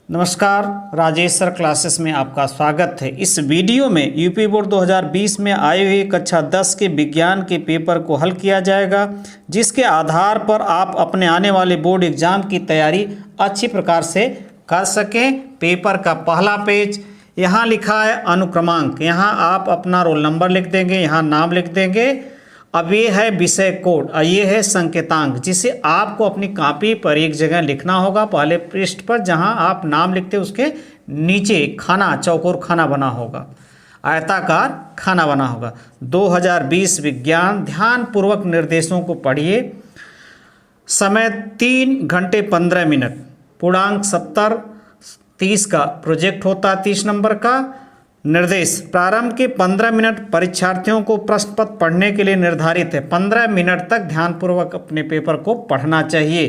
नमस्कार, Rajesh sir classes में आपका स्वागत है। इस वीडियो में यूपी बोर्ड 2020 में आए हुए कक्षा 10 के विज्ञान के पेपर को हल किया जाएगा, जिसके आधार पर आप अपने आने वाले बोर्ड एग्जाम की तैयारी अच्छी प्रकार से कर सकें। पेपर का पहला पेज यहाँ लिखा है अनुक्रमांक, यहाँ आप अपना रोल नंबर लिख देंगे, यहाँ नाम लिख देंगे। अब ये है विषय कोड और ये है संकेतांक, जिसे आपको अपनी कॉपी पर एक जगह लिखना होगा। पहले पृष्ठ पर जहां आप नाम लिखते हैं उसके नीचे खाना, चौकोर खाना बना होगा, आयताकार खाना बना होगा। 2020 विज्ञान, ध्यानपूर्वक निर्देशों को पढ़िए। समय 3 घंटे 15 मिनट, पूर्णांक 70, 30 का प्रोजेक्ट होता है 30 नंबर का। निर्देश, प्रारंभ के 15 मिनट परीक्षार्थियों को प्रश्न पत्र पढ़ने के लिए निर्धारित है। 15 मिनट तक ध्यानपूर्वक अपने पेपर को पढ़ना चाहिए।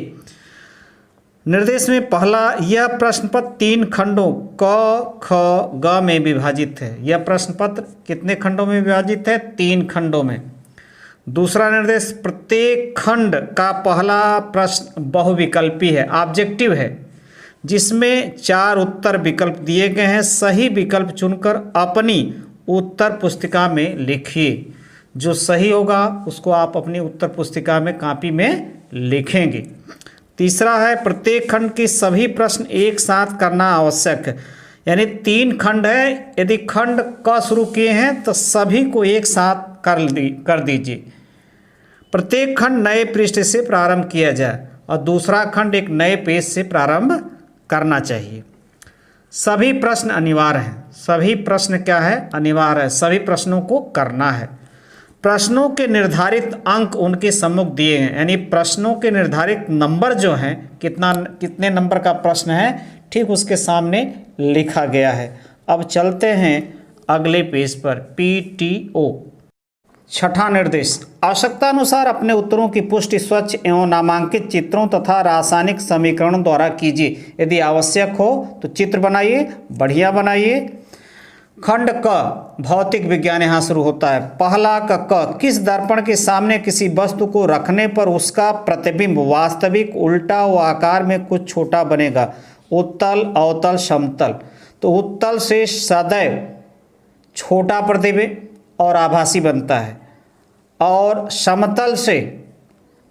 निर्देश में पहला, यह प्रश्न पत्र 3 खंडों क, ख, ग में विभाजित है। यह प्रश्न पत्र कितने खंडों में विभाजित है? 3 खंडों में। दूसरा निर्देश, प्रत्येक खंड का पहला प्रश्न बहुविकल्पी है, ऑब्जेक्टिव है, जिसमें 4 उत्तर विकल्प दिए गए हैं। सही विकल्प चुनकर अपनी उत्तर पुस्तिका में लिखिए। जो सही होगा उसको आप अपनी उत्तर पुस्तिका में कॉपी में लिखेंगे। तीसरा है, प्रत्येक खंड के सभी प्रश्न एक साथ करना आवश्यक है। यानी 3 खंड है, यदि खंड क शुरू किए हैं तो सभी को एक साथ कर दीजिए। प्रत्येक खंड नए पृष्ठ से प्रारंभ किया जाए और दूसरा खंड एक नए पेज से प्रारंभ करना चाहिए। सभी प्रश्न अनिवार्य हैं। सभी प्रश्न क्या है? अनिवार्य है। सभी प्रश्नों को करना है। प्रश्नों के निर्धारित अंक उनके सम्मुख दिए हैं, यानी प्रश्नों के निर्धारित नंबर जो हैं, कितने नंबर का प्रश्न है, ठीक उसके सामने लिखा गया है। अब चलते हैं अगले पेज पर, PTO। छठा निर्देश, आवश्यकतानुसार अपने उत्तरों की पुष्टि स्वच्छ एवं नामांकित चित्रों तथा रासायनिक समीकरणों द्वारा कीजिए। यदि आवश्यक हो तो चित्र बनाइए, बढ़िया बनाइए। खंड क, भौतिक विज्ञान यहाँ शुरू होता है। पहला क, किस दर्पण के सामने किसी वस्तु को रखने पर उसका प्रतिबिंब वास्तविक, उल्टा व आकार में कुछ छोटा बनेगा? उत्तल, अवतल, समतल। तो उत्तल से सदैव छोटा प्रतिबिंब और आभासी बनता है, और समतल से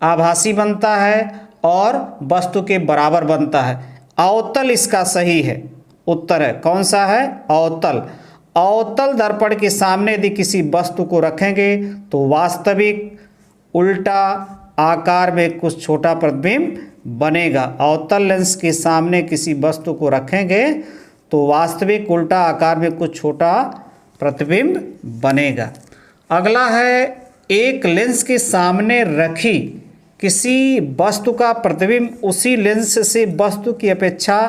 आभासी बनता है और वस्तु के बराबर बनता है। अवतल इसका सही है, उत्तर है। कौन सा है? अवतल। अवतल दर्पण के सामने यदि किसी वस्तु को रखेंगे तो वास्तविक, उल्टा, आकार में कुछ छोटा प्रतिबिंब बनेगा। अवतल लेंस के सामने किसी वस्तु को रखेंगे तो वास्तविक, उल्टा, आकार में कुछ छोटा प्रतिबिंब बनेगा। अगला है, एक लेंस के सामने रखी किसी वस्तु का प्रतिबिंब उसी लेंस से वस्तु की अपेक्षा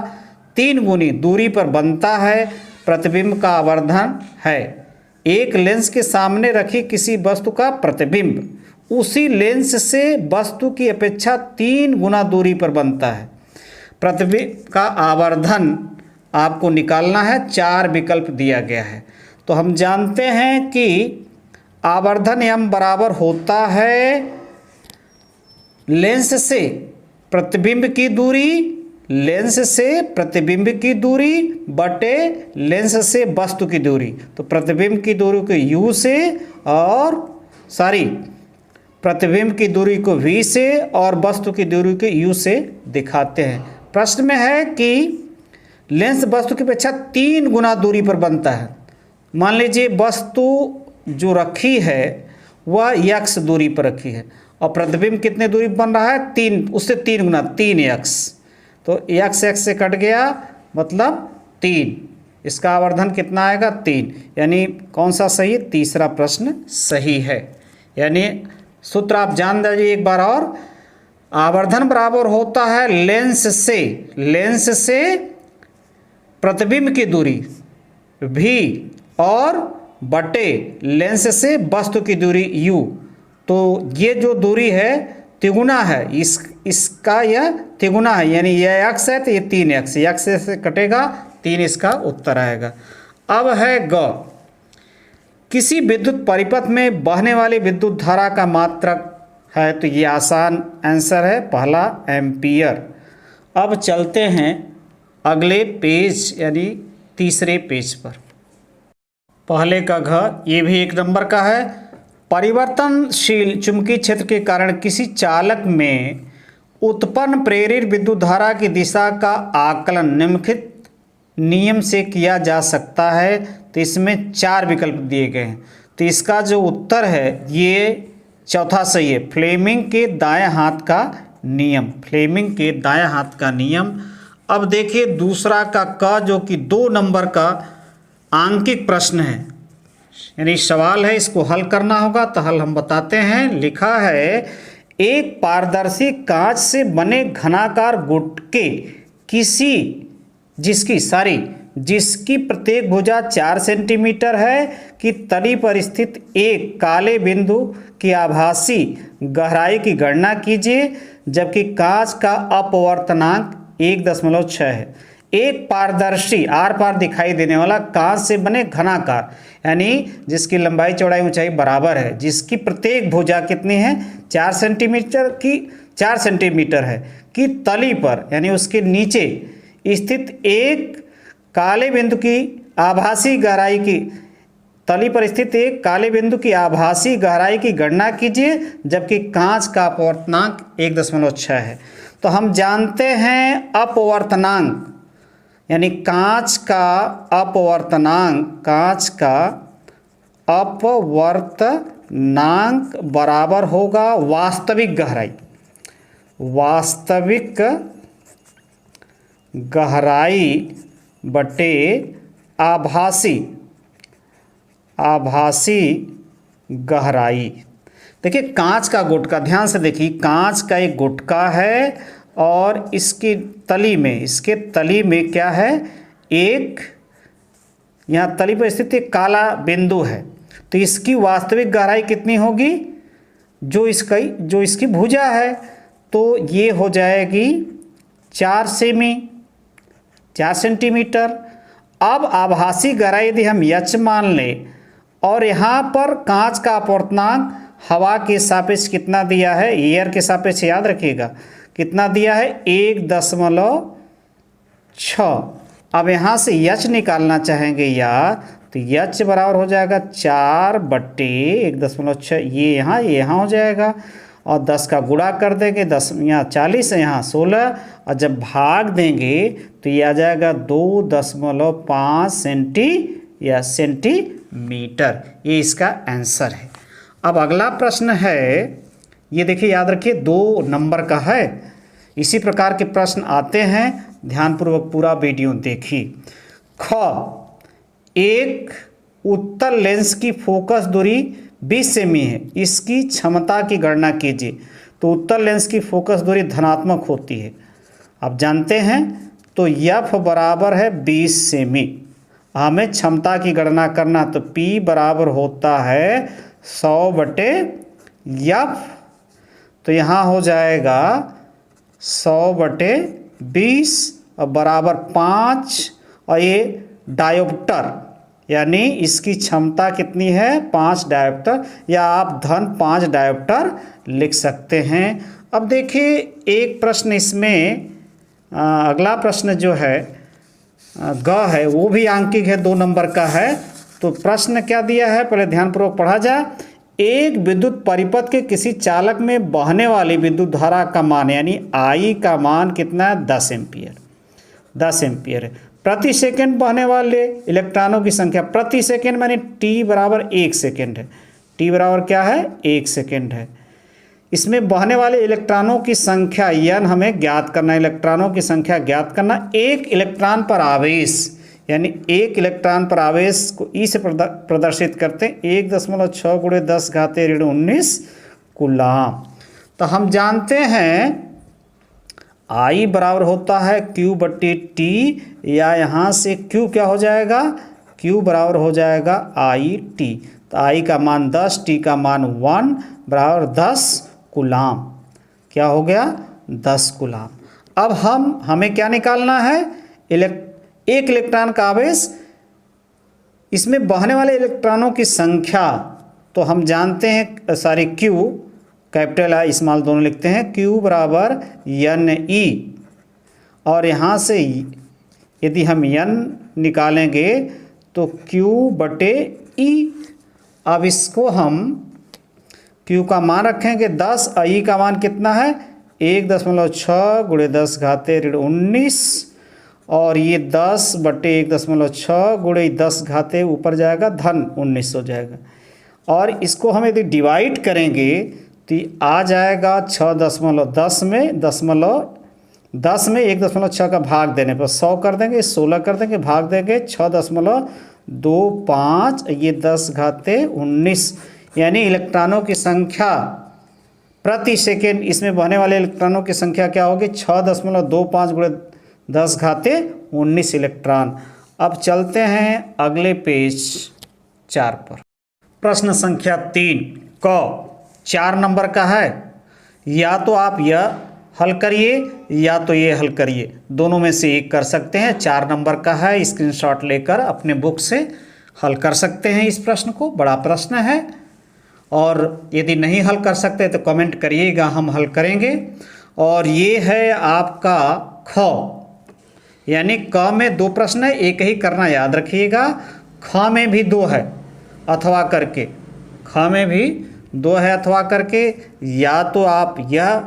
3 गुनी दूरी पर बनता है, प्रतिबिंब का आवर्धन है। एक लेंस के सामने रखी किसी वस्तु का प्रतिबिंब उसी लेंस से वस्तु की अपेक्षा 3 गुना दूरी पर बनता है, प्रतिबिंब का आवर्धन आपको निकालना है। 4 विकल्प दिया गया है। तो हम जानते हैं कि आवर्धन m बराबर होता है लेंस से प्रतिबिंब की दूरी, लेंस से प्रतिबिंब की दूरी बटे लेंस से वस्तु की दूरी। तो प्रतिबिंब की दूरी को u से और प्रतिबिंब की दूरी को v से और वस्तु की दूरी को u से दिखाते हैं। प्रश्न में है कि लेंस वस्तु की अपेक्षा 3 गुना दूरी पर बनता है। मान लीजिए वस्तु जो रखी है वह x दूरी पर रखी है और प्रतिबिंब कितने दूरी पर बन रहा है? 3, उससे 3 गुना, 3x। तो x से कट गया, मतलब 3। इसका आवर्धन कितना आएगा? 3। यानी कौन सा सही है? तीसरा प्रश्न सही है। यानी सूत्र आप जान दीजिए एक बार और। आवर्धन बराबर होता है लेंस से प्रतिबिंब की दूरी v और बटे लेंस से वस्तु की दूरी u। तो ये जो दूरी है तिगुना है, इसका यह तिगुना है, यानी यह x है तो ये 3x, x से कटेगा 3, इसका उत्तर आएगा। अब है ग, किसी विद्युत परिपथ में बहने वाली विद्युत धारा का मात्रक है। तो ये आसान आंसर है, पहला एम्पियर। अब चलते हैं अगले पेज यानी तीसरे पेज पर। पहले का घ ये भी 1 नंबर का है। परिवर्तनशील चुंबकीय क्षेत्र के कारण किसी चालक में उत्पन्न प्रेरित विद्युत धारा की दिशा का आकलन निम्नलिखित नियम से किया जा सकता है। तो इसमें 4 विकल्प दिए गए हैं। तो इसका जो उत्तर है ये चौथा सही है, फ्लेमिंग के दाएं हाथ का नियम। फ्लेमिंग के दाएं हाथ का नियम। अब देखिए दूसरा का क जो कि 2 नंबर का आंकिक प्रश्न है, यानी सवाल है, इसको हल करना होगा। तो हल हम बताते हैं। लिखा है एक पारदर्शी कांच से बने घनाकार गुटके जिसकी प्रत्येक भुजा 4 सेंटीमीटर है की तली पर स्थित एक काले बिंदु की आभासी गहराई की गणना कीजिए, जबकि कांच का अपवर्तनांक 1.6 है। एक पारदर्शी आर पार दिखाई देने वाला कांच से बने घनाकार, यानी जिसकी लंबाई चौड़ाई ऊंचाई बराबर है, जिसकी प्रत्येक भुजा कितनी है 4 सेंटीमीटर है की तली पर यानी उसके नीचे स्थित एक काले बिंदु की आभासी गहराई की तली पर स्थित एक काले बिंदु की आभासी गहराई की गणना कीजिए, जबकि कांच का अपवर्तनांक 1.6 है। तो हम जानते हैं अपवर्तनांक यानी कांच का अपवर्तनांक बराबर होगा वास्तविक गहराई बटे आभासी गहराई। देखिए कांच का गुटका, ध्यान से देखिए, कांच का एक गुटका है और इसके तली में क्या है, एक यहाँ तली पर स्थित एक काला बिंदु है। तो इसकी वास्तविक गहराई कितनी होगी, जो इसकी भुजा है, तो ये हो जाएगी 4 सेंटीमीटर। अब आभासी गहराई यदि हम h मान लें और यहाँ पर कांच का अपवर्तनांक हवा के सापेक्ष कितना दिया है, एयर के सापेक्ष याद रखिएगा कितना दिया है 1.6। अब यहाँ से h निकालना चाहेंगे या, तो h बराबर हो जाएगा 4/1.6, ये यहाँ हो जाएगा और 10 का गुणा कर देंगे, 10 यहाँ 40 है, यहाँ 16, और जब भाग देंगे तो ये आ जाएगा 2.5 सेंटीमीटर। ये इसका आंसर है। अब अगला प्रश्न है, ये देखिए याद रखिए 2 नंबर का है। इसी प्रकार के प्रश्न आते हैं, ध्यानपूर्वक पूरा वीडियो देखिए। ख एक उत्तल लेंस की फोकस दूरी 20 सेमी है, इसकी क्षमता की गणना कीजिए। तो उत्तल लेंस की फोकस दूरी धनात्मक होती है, आप जानते हैं। तो F बराबर है 20 सेमी। हमें क्षमता की गणना करना, तो P बराबर होता है 100/F। तो यहाँ हो जाएगा 100/20 और बराबर 5, और ये डायोप्टर यानी इसकी क्षमता कितनी है 5 डायोप्टर, या आप 5 डायोप्टर लिख सकते हैं। अब देखिए एक प्रश्न इसमें, अगला प्रश्न जो है ग है, वो भी आंकिक है, 2 नंबर का है। तो प्रश्न क्या दिया है, पहले ध्यानपूर्वक पढ़ा जाए। एक विद्युत परिपथ के किसी चालक में बहने वाली विद्युत धारा का मान यानी I का मान कितना है 10 एम्पियर है। प्रति सेकंड बहने वाले इलेक्ट्रॉनों की संख्या प्रति सेकंड माने t बराबर 1 सेकंड है। t बराबर क्या है 1 सेकंड है। इसमें बहने वाले इलेक्ट्रॉनों की संख्या n हमें ज्ञात करना, इलेक्ट्रॉनों की संख्या ज्ञात करना। एक इलेक्ट्रॉन पर आवेश यानी एक इलेक्ट्रॉन पर आवेश को E से प्रदर्शित करते हैं 1.6 × 10⁻⁻19 कूलाम। तो हम जानते हैं I बराबर होता है Q/T, या यहाँ से Q क्या हो जाएगा, Q बराबर हो जाएगा IT। तो I का मान 10, T का मान 1 बराबर 10 कूलाम। क्या हो गया 10 कूलाम। अब हमें क्या निकालना है, एक इलेक्ट्रॉन का आवेश, इसमें बहने वाले इलेक्ट्रॉनों की संख्या। तो हम जानते हैं सारी Q कैपिटल I स्मॉल दोनों लिखते हैं, Q बराबर NE, और यहाँ से यदि हम n निकालेंगे तो Q/E। अब इसको हम Q का मान रखेंगे 10 और E का मान कितना है 1.6 गुणे 10 घाते ऋण 19, और ये 10/1.6 गुणे 10 घाते ऊपर जाएगा धन 19 हो जाएगा। और इसको हम यदि डिवाइड करेंगे तो आ जाएगा 6.10 में 10 में 1.6 का भाग देने पर 100 कर देंगे, 16 कर देंगे, भाग देंगे 6.25, ये 10 घाते 19, यानी इलेक्ट्रॉनों की संख्या प्रति सेकेंड, इसमें बहने वाले इलेक्ट्रॉनों की संख्या क्या होगी 6.25 गुणे 10 घाते 19 इलेक्ट्रॉन। अब चलते हैं अगले पेज 4 पर। प्रश्न संख्या 3 क 4 नंबर का है। या तो आप यह हल करिए या तो ये हल करिए, दोनों में से एक कर सकते हैं। 4 नंबर का है, स्क्रीनशॉट लेकर अपने बुक से हल कर सकते हैं इस प्रश्न को, बड़ा प्रश्न है। और यदि नहीं हल कर सकते तो कमेंट करिएगा, हम हल करेंगे। और ये है आपका ख, यानी क में 2 प्रश्न है, एक ही करना याद रखिएगा। ख में भी 2 है अथवा करके, ख में भी 2 है अथवा करके। या तो आप यह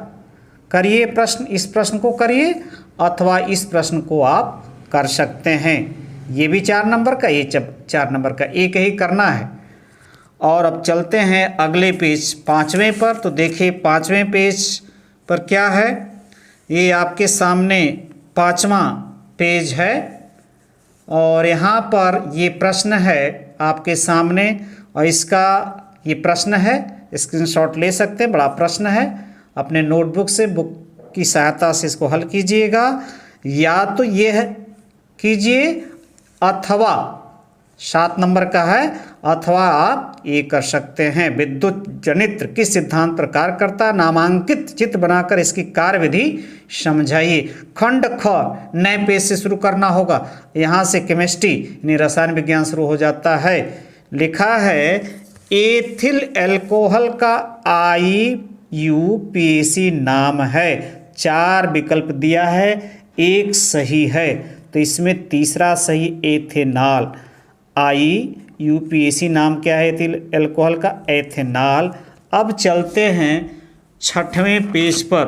करिए प्रश्न, इस प्रश्न को करिए, अथवा इस प्रश्न को आप कर सकते हैं। ये भी 4 नंबर का, ये 4 नंबर का, एक ही करना है। और अब चलते हैं अगले पेज 5वें पर। तो देखिए 5वें पेज पर क्या है, ये आपके सामने 5वां पेज है और यहाँ पर ये प्रश्न है आपके सामने, और इसका ये प्रश्न है, स्क्रीनशॉट ले सकते हैं, बड़ा प्रश्न है। अपने नोटबुक से, बुक की सहायता से इसको हल कीजिएगा। या तो ये कीजिए अथवा 7 नंबर का है, अथवा आप ये कर सकते हैं। विद्युत जनित्र किस सिद्धांत पर कार्य करता है, नामांकित चित्र बनाकर इसकी कार्यविधि समझाइए। खंड ख नए पेज से शुरू करना होगा, यहाँ से केमिस्ट्री यानी रसायन विज्ञान शुरू हो जाता है। लिखा है एथिल एल्कोहल का IUPAC नाम है। 4 विकल्प दिया है, एक सही है, तो इसमें तीसरा सही एथेनॉल। IUPAC नाम क्या है एथिल एल्कोहल का, एथेनॉल। अब चलते हैं 6वें पेज पर,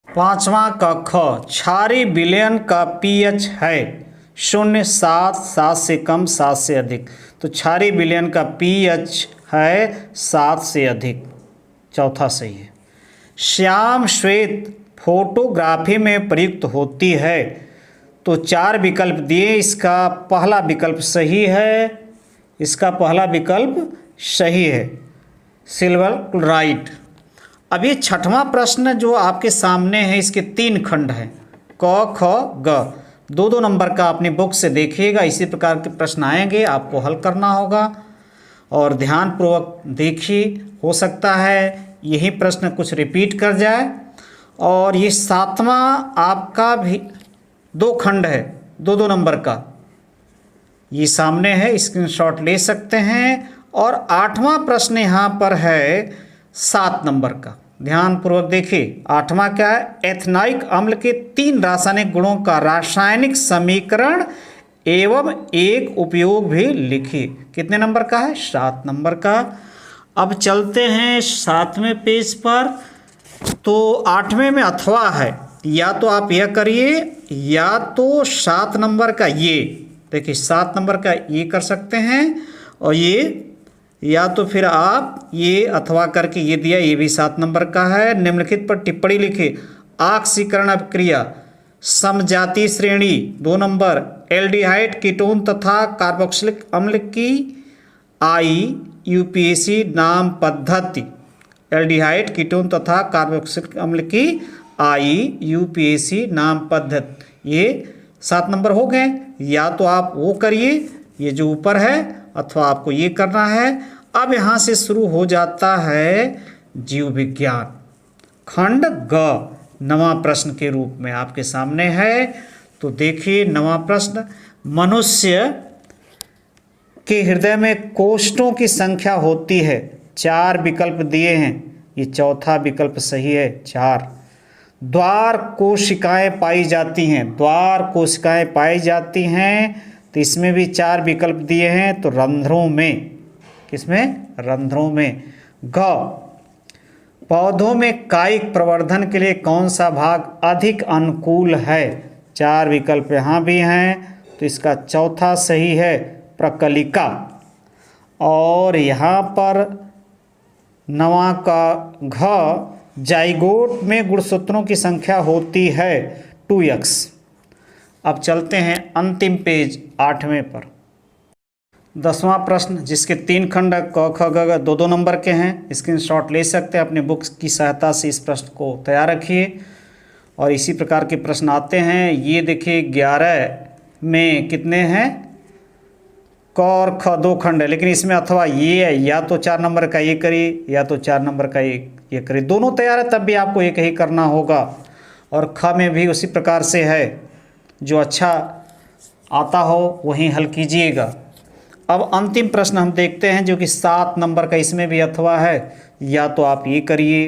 5वां का ख। क्षारीय विलयन का pH है 0, 7, 7 से कम, 7 से अधिक। तो क्षारीय विलयन का pH है 7 से अधिक, चौथा सही है। श्याम श्वेत फोटोग्राफी में प्रयुक्त होती है। तो 4 विकल्प दिए, इसका पहला विकल्प सही है, इसका पहला विकल्प सही है, सिल्वर क्लोराइड। अब ये 6वां प्रश्न जो आपके सामने है, इसके 3 खंड हैं, क ख ग। 2-2 नंबर का अपनी बुक से देखिएगा, इसी प्रकार के प्रश्न आएंगे, आपको हल करना होगा और ध्यानपूर्वक देखिए। हो सकता है यही प्रश्न कुछ रिपीट कर जाए। और ये 7वां आपका भी 2 खंड है, 2-2 नंबर का, ये सामने है, स्क्रीनशॉट ले सकते हैं। और 8वां प्रश्न यहाँ पर है 7 नंबर का, ध्यानपूर्वक देखिए। 8वां क्या है, एथेनॉइक अम्ल के 3 रासायनिक गुणों का रासायनिक समीकरण एवं एक उपयोग भी लिखिए। कितने नंबर का है, 7 नंबर का। अब चलते हैं 7वें पेज पर। तो 8वें में अथवा है, या तो आप यह करिए या तो 7 नंबर का ये देखिए, 7 नंबर का ये कर सकते हैं, और ये या तो फिर आप ये अथवा करके ये दिया, ये भी 7 नंबर का है। निम्नलिखित पर टिप्पणी लिखिए। ऑक्सीकरण अभिक्रिया समजातीय श्रेणी 2 नंबर, एल्डिहाइड कीटोन तथा कार्बोक्सिलिक अम्ल की IUPAC नाम पद्धति। एल्डिहाइड कीटोन तथा कार्बोक्सिलिक अम्ल की IUPAC नाम पद्धति, ये 7 नंबर हो गए। या तो आप वो करिए, ये जो ऊपर है, अथवा आपको ये करना है। अब यहाँ से शुरू हो जाता है जीव विज्ञान, खंड ग, 9वां प्रश्न के रूप में आपके सामने है। तो देखिए 9वां प्रश्न, मनुष्य के हृदय में कोष्ठों की संख्या होती है। 4 विकल्प दिए हैं, ये चौथा विकल्प सही है, 4। द्वार कोशिकाएं पाई जाती हैं, द्वार कोशिकाएं पाई जाती हैं, तो इसमें भी 4 विकल्प दिए हैं, तो रंध्रों में, किसमें? रंध्रों में। घ, पौधों में कायिक प्रवर्धन के लिए कौन सा भाग अधिक अनुकूल है? 4 विकल्प यहाँ भी हैं, तो इसका चौथा सही है प्रकलिका। और यहाँ पर 9वां का घ, जाइगोट में गुणसूत्रों की संख्या होती है 2x। अब चलते हैं अंतिम पेज 8वें पर। 10वां प्रश्न, जिसके 3 खंड क ख ग घ 2-2 नंबर के हैं। स्क्रीनशॉट ले सकते हैं, अपने बुक्स की सहायता से इस प्रश्न को तैयार रखिए। और इसी प्रकार के प्रश्न आते हैं। ये देखिए 11 में कितने हैं? क और ख 2 खंड है, लेकिन इसमें अथवा ये है, या तो 4 नंबर का ये करिए या तो 4 नंबर का ये करिए, दोनों तैयार है, तब भी आपको एक ही करना होगा। और ख में भी उसी प्रकार से है, जो अच्छा आता हो वहीं हल कीजिएगा। अब अंतिम प्रश्न हम देखते हैं, जो कि 7 नंबर का, इसमें भी अथवा है, या तो आप ये करिए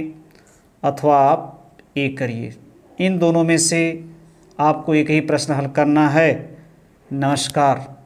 अथवा आप ये करिए, इन दोनों में से आपको एक ही प्रश्न हल करना है। नमस्कार।